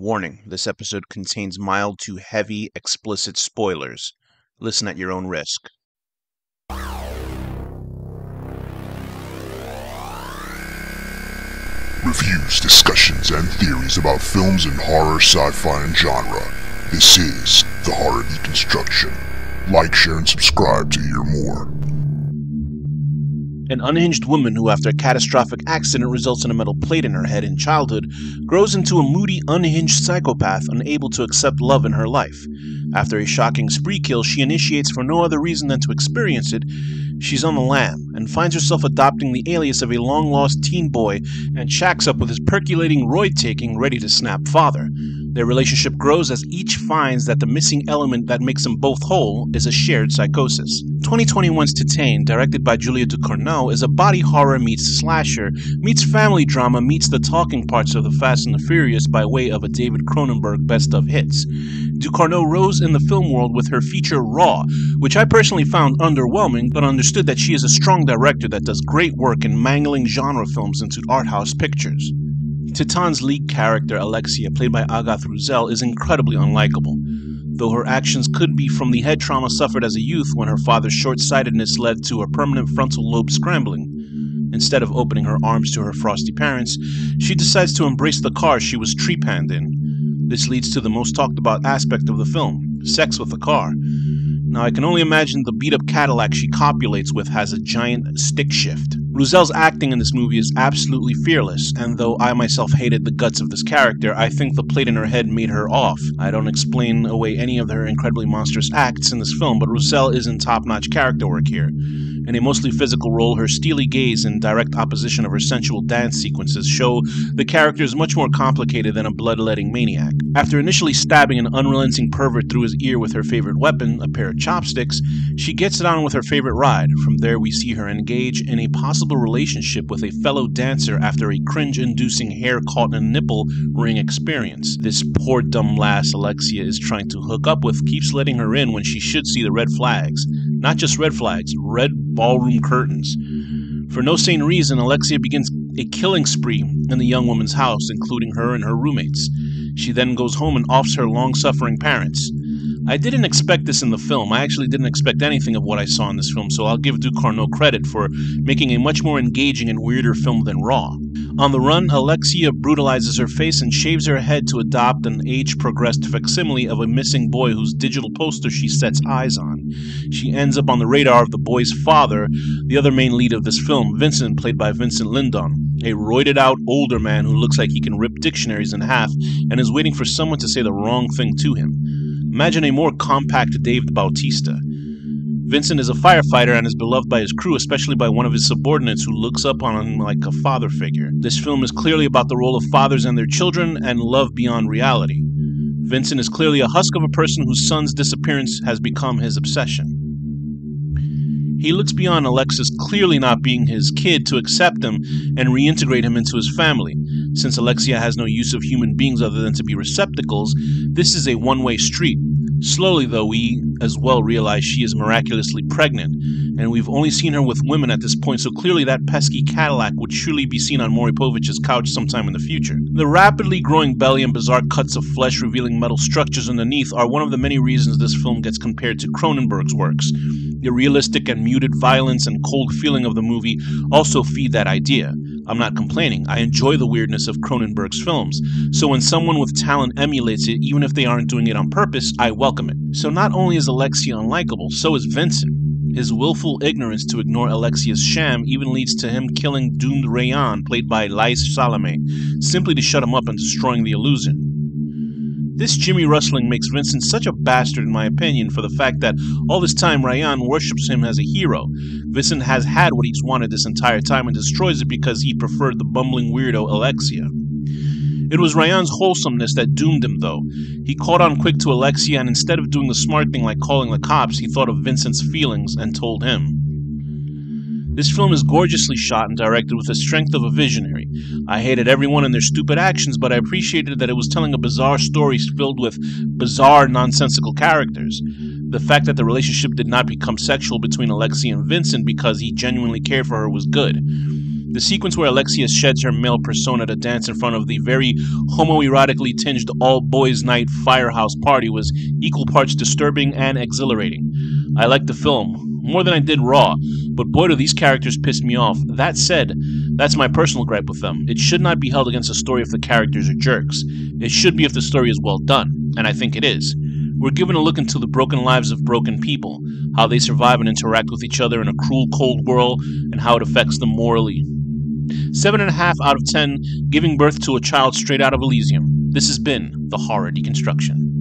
Warning, this episode contains mild to heavy, explicit spoilers. Listen at your own risk. Reviews, discussions, and theories about films in horror, sci-fi, and genre. This is The Horror Deconstruction. Like, share, and subscribe to hear more. An unhinged woman who, after a catastrophic accident results in a metal plate in her head in childhood, grows into a moody, unhinged psychopath unable to accept love in her life. After a shocking spree kill she initiates for no other reason than to experience it, she's on the lam and finds herself adopting the alias of a long-lost teen boy and shacks up with his percolating, roid-taking, ready-to-snap father. Their relationship grows as each finds that the missing element that makes them both whole is a shared psychosis. 2021's TITANE, directed by Julia Ducournau, is a body horror meets slasher, meets family drama, meets the talking parts of the Fast and the Furious by way of a David Cronenberg best-of hits. Ducournau rose in the film world with her feature Raw, which I personally found underwhelming, but understood that she is a strong director that does great work in mangling genre films into arthouse pictures. TITANE's lead character, Alexia, played by Agathe Roussel, is incredibly unlikable. Though her actions could be from the head trauma suffered as a youth when her father's short-sightedness led to a permanent frontal lobe scrambling. Instead of opening her arms to her frosty parents, she decides to embrace the car she was trepanned in. This leads to the most talked about aspect of the film, sex with the car. Now I can only imagine the beat-up Cadillac she copulates with has a giant stick shift. Roussel's acting in this movie is absolutely fearless, and though I myself hated the guts of this character, I think the plate in her head made her off. I don't explain away any of her incredibly monstrous acts in this film, but Roussel is in top-notch character work here. In a mostly physical role, her steely gaze and direct opposition of her sensual dance sequences show the character is much more complicated than a bloodletting maniac. After initially stabbing an unrelenting pervert through his ear with her favorite weapon, a pair of chopsticks, she gets it on with her favorite ride. From there we see her engage in a possible relationship with a fellow dancer after a cringe-inducing hair-caught and nipple ring experience. This poor dumb lass Alexia is trying to hook up with keeps letting her in when she should see the red flags. Not just red flags, red ballroom curtains. For no sane reason, Alexia begins a killing spree in the young woman's house, including her and her roommates. She then goes home and offs her long-suffering parents. I didn't expect this in the film. I actually didn't expect anything of what I saw in this film, so I'll give Ducournau credit for making a much more engaging and weirder film than Raw. On the run, Alexia brutalizes her face and shaves her head to adopt an age-progressed facsimile of a missing boy whose digital poster she sets eyes on. She ends up on the radar of the boy's father, the other main lead of this film, Vincent, played by Vincent Lindon, a roided-out older man who looks like he can rip dictionaries in half and is waiting for someone to say the wrong thing to him. Imagine a more compact Dave Bautista. Vincent is a firefighter and is beloved by his crew, especially by one of his subordinates who looks up on him like a father figure. This film is clearly about the role of fathers and their children and love beyond reality. Vincent is clearly a husk of a person whose son's disappearance has become his obsession. He looks beyond Alexia's clearly not being his kid to accept him and reintegrate him into his family. Since Alexia has no use of human beings other than to be receptacles, this is a one-way street. Slowly, though, we as well realize she is miraculously pregnant, and we've only seen her with women at this point, so clearly that pesky Cadillac would surely be seen on Maury Povich's couch sometime in the future. The rapidly growing belly and bizarre cuts of flesh revealing metal structures underneath are one of the many reasons this film gets compared to Cronenberg's works. The realistic and muted violence and cold feeling of the movie also feed that idea. I'm not complaining. I enjoy the weirdness of Cronenberg's films, so when someone with talent emulates it, even if they aren't doing it on purpose, I welcome it. So not only is Alexia unlikable, so is Vincent. His willful ignorance to ignore Alexia's sham even leads to him killing doomed Rayan, played by Lais Salame, simply to shut him up and destroying the illusion. This Jimmy rustling makes Vincent such a bastard in my opinion for the fact that all this time Rayan worships him as a hero. Vincent has had what he's wanted this entire time and destroys it because he preferred the bumbling weirdo Alexia. It was Rayan's wholesomeness that doomed him, though. He caught on quick to Alexia, and instead of doing the smart thing like calling the cops, he thought of Vincent's feelings and told him. This film is gorgeously shot and directed with the strength of a visionary. I hated everyone and their stupid actions, but I appreciated that it was telling a bizarre story filled with bizarre, nonsensical characters. The fact that the relationship did not become sexual between Alexia and Vincent because he genuinely cared for her was good. The sequence where Alexia sheds her male persona to dance in front of the very homoerotically tinged all-boys night firehouse party was equal parts disturbing and exhilarating. I liked the film, more than I did Raw, but boy do these characters piss me off. That said, that's my personal gripe with them. It should not be held against a story if the characters are jerks. It should be if the story is well done, and I think it is. We're given a look into the broken lives of broken people, how they survive and interact with each other in a cruel, cold world, and how it affects them morally. 7.5 out of 10, giving birth to a child straight out of Elysium. This has been the Horror Deconstruction.